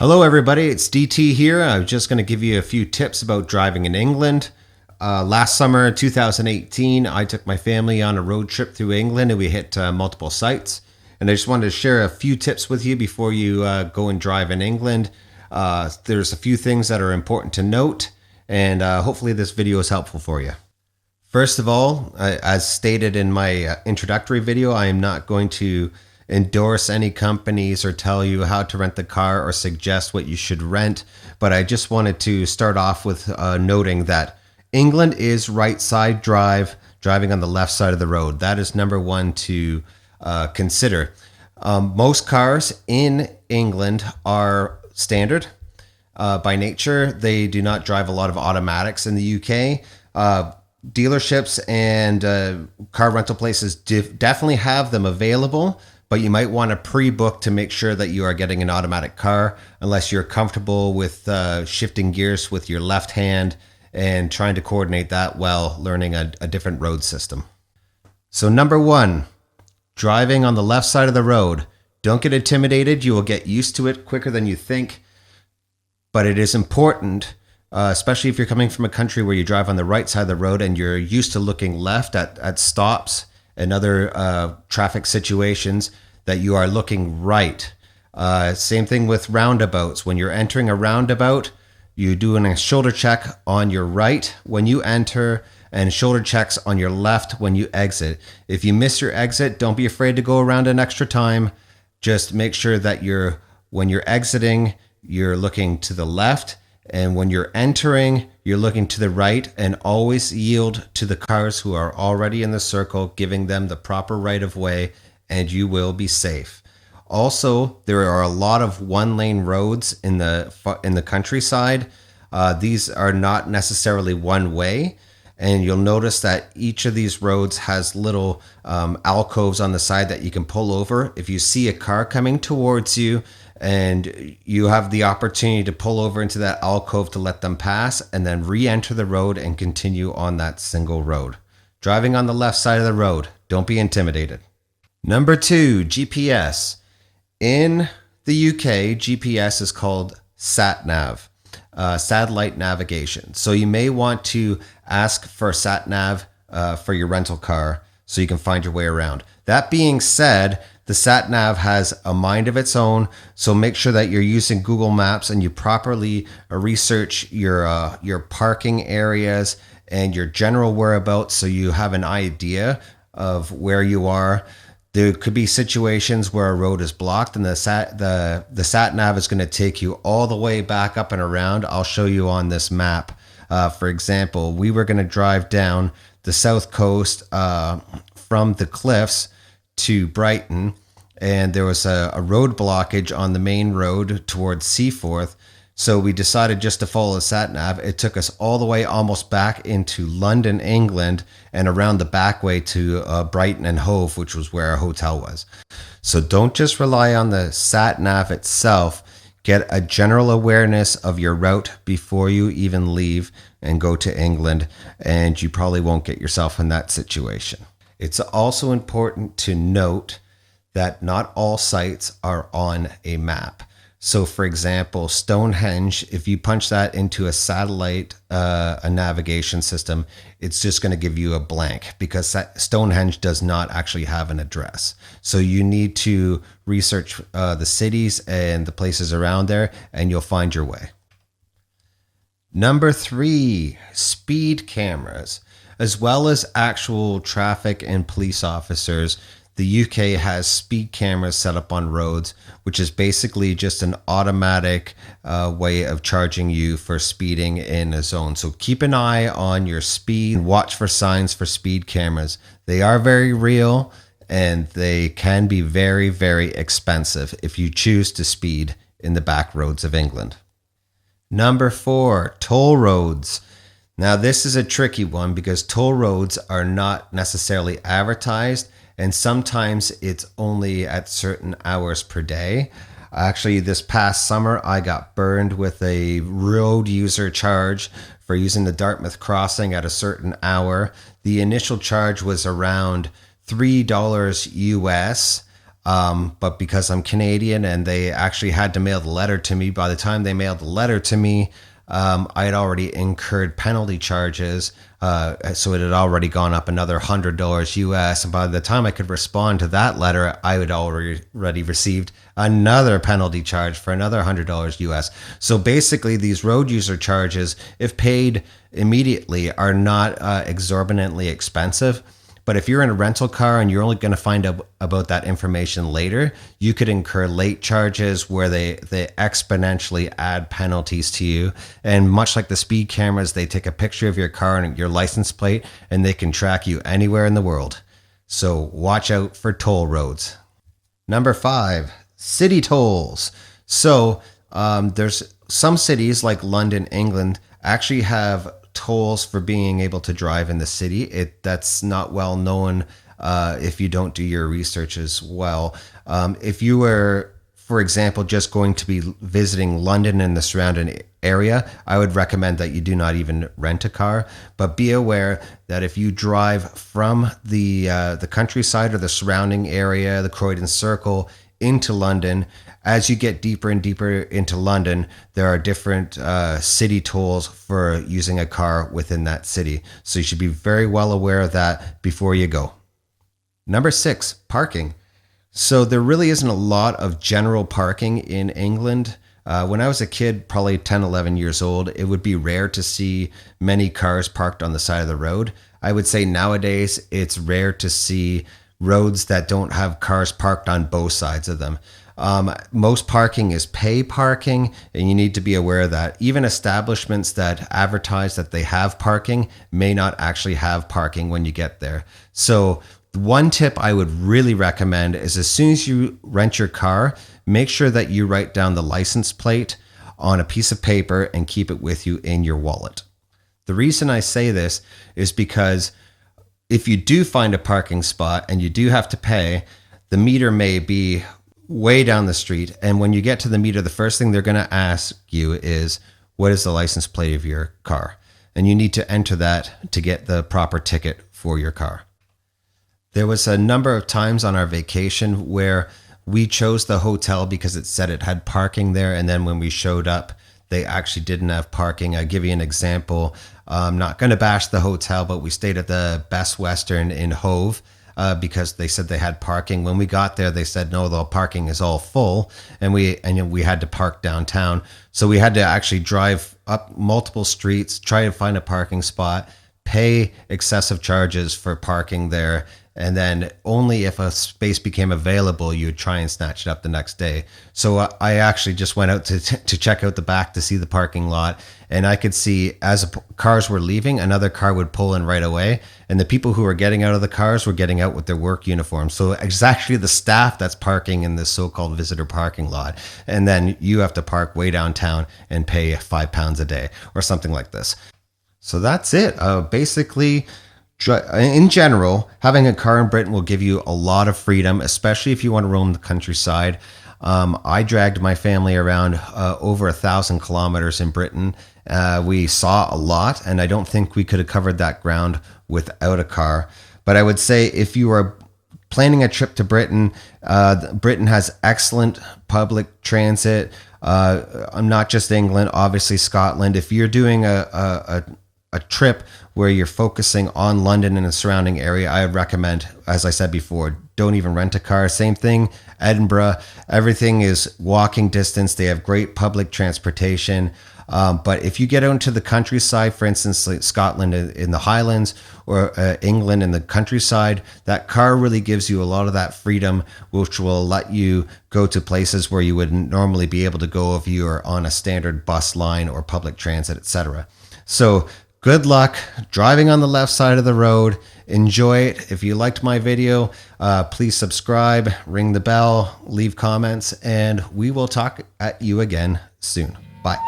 Hello, everybody. It's DT here. I'm just going to give you a few tips about driving in England. Last summer, 2018, I took my family on a road trip through England and we hit multiple sites. And I just wanted to share a few tips with you before you go and drive in England. There's a few things that are important to note, and hopefully this video is helpful for you. First of all, as stated in my introductory video, I am not going to endorse any companies or tell you how to rent the car or suggest what you should rent, but I just wanted to start off with noting that England is right side driving on the left side of the road. That is number one to consider. Most cars in England are standard by nature. They do not drive a lot of automatics in the UK. Dealerships and car rental places definitely have them available, but you might want to pre-book to make sure that you are getting an automatic car unless you're comfortable with shifting gears with your left hand and trying to coordinate that while learning a different road system. So number one, driving on the left side of the road. Don't get intimidated. You will get used to it quicker than you think, but it is important, especially if you're coming from a country where you drive on the right side of the road and you're used to looking left at stops and other traffic situations, that you are looking right. Same thing with roundabouts. When you're entering a roundabout, you're doing a shoulder check on your right when you enter and shoulder checks on your left when you exit. If you miss your exit, don't be afraid to go around an extra time. Just make sure that when you're exiting, you're looking to the left, and when you're entering, you're looking to the right, and always yield to the cars who are already in the circle, giving them the proper right of way, and you will be safe. Also, there are a lot of one-lane roads in the countryside. These are not necessarily one way, and you'll notice that each of these roads has little alcoves on the side that you can pull over. If you see a car coming towards you, and you have the opportunity to pull over into that alcove to let them pass and then re-enter the road and continue on that single road. Driving on the left side of the road, don't be intimidated. Number two, GPS. In the UK, GPS is called sat-nav, satellite navigation. So you may want to ask for sat-nav for your rental car so you can find your way around. That being said, the sat-nav has a mind of its own, so make sure that you're using Google Maps and you properly research your parking areas and your general whereabouts so you have an idea of where you are. There could be situations where a road is blocked and the sat-nav is going to take you all the way back up and around. I'll show you on this map. For example, we were going to drive down the south coast from the cliffs to Brighton, and there was a road blockage on the main road towards Seaforth, so we decided just to follow the sat-nav. It took us all the way almost back into London, England, and around the back way to Brighton and Hove, which was where our hotel was. So don't just rely on the sat-nav itself. Get a general awareness of your route before you even leave and go to England, and you probably won't get yourself in that situation. It's also important to note that not all sites are on a map. So for example, Stonehenge, if you punch that into a satellite a navigation system, it's just going to give you a blank because Stonehenge does not actually have an address. So you need to research the cities and the places around there, and you'll find your way. Number three, speed cameras. As well as actual traffic and police officers, the UK has speed cameras set up on roads, which is basically just an automatic way of charging you for speeding in a zone. So keep an eye on your speed and watch for signs for speed cameras. They are very real and they can be very, very expensive if you choose to speed in the back roads of England. Number four, toll roads. Now, this is a tricky one because toll roads are not necessarily advertised, and sometimes it's only at certain hours per day. Actually, this past summer, I got burned with a road user charge for using the Dartmouth crossing at a certain hour. The initial charge was around $3 US. But because I'm Canadian and they actually had to mail the letter to me, by the time they mailed the letter to me, I had already incurred penalty charges. So it had already gone up another $100 US. And by the time I could respond to that letter, I had already received another penalty charge for another $100 US. So basically, these road user charges, if paid immediately, are not exorbitantly expensive. But if you're in a rental car and you're only going to find out about that information later, you could incur late charges where they exponentially add penalties to you. And much like the speed cameras, they take a picture of your car and your license plate, and they can track you anywhere in the world. So watch out for toll roads. Number 5, city tolls. So there's some cities like London, England, actually have tolls for being able to drive in the city. That's not well known if you don't do your research as well. If you were, for example, just going to be visiting London and the surrounding area, I would recommend that you do not even rent a car. But be aware that if you drive from the countryside or the surrounding area, the Croydon Circle, into London, as you get deeper and deeper into London, there are different city tolls for using a car within that city. So you should be very well aware of that before you go. Number 6, parking. So there really isn't a lot of general parking in England. When I was a kid, probably 10, 11 years old, it would be rare to see many cars parked on the side of the road. I would say nowadays it's rare to see roads that don't have cars parked on both sides of them. Most parking is pay parking, and you need to be aware of that. Even establishments that advertise that they have parking may not actually have parking when you get there. So one tip I would really recommend is, as soon as you rent your car, make sure that you write down the license plate on a piece of paper and keep it with you in your wallet. The reason I say this is because if you do find a parking spot and you do have to pay, the meter may be way down the street. And when you get to the meter, the first thing they're going to ask you is, what is the license plate of your car? And you need to enter that to get the proper ticket for your car. There was a number of times on our vacation where we chose the hotel because it said it had parking there. And then when we showed up, they actually didn't have parking. I'll give you an example. I'm not going to bash the hotel, but we stayed at the Best Western in Hove because they said they had parking. When we got there, they said, no, the parking is all full. And we had to park downtown. So we had to actually drive up multiple streets, try to find a parking spot, pay excessive charges for parking there. And then only if a space became available, you would try and snatch it up the next day. So I actually just went out to check out the back to see the parking lot. And I could see as cars were leaving, another car would pull in right away. And the people who were getting out of the cars were getting out with their work uniforms. So it's actually the staff that's parking in this so-called visitor parking lot. And then you have to park way downtown and pay £5 a day or something like this. So that's it. Basically, in general, having a car in Britain will give you a lot of freedom, especially if you want to roam the countryside. I dragged my family around over 1,000 kilometers in Britain. We saw a lot, and I don't think we could have covered that ground without a car. But I would say if you are planning a trip to Britain, Britain has excellent public transit. Not just England, obviously Scotland. If you're doing a trip where you're focusing on London and the surrounding area, I would recommend, as I said before, don't even rent a car. Same thing, Edinburgh, everything is walking distance. They have great public transportation. But if you get out into the countryside, for instance, like Scotland in the Highlands or England in the countryside, that car really gives you a lot of that freedom, which will let you go to places where you wouldn't normally be able to go if you are on a standard bus line or public transit, etc. So good luck driving on the left side of the road. Enjoy it. If you liked my video, please subscribe, ring the bell, leave comments, and we will talk at you again soon. Bye.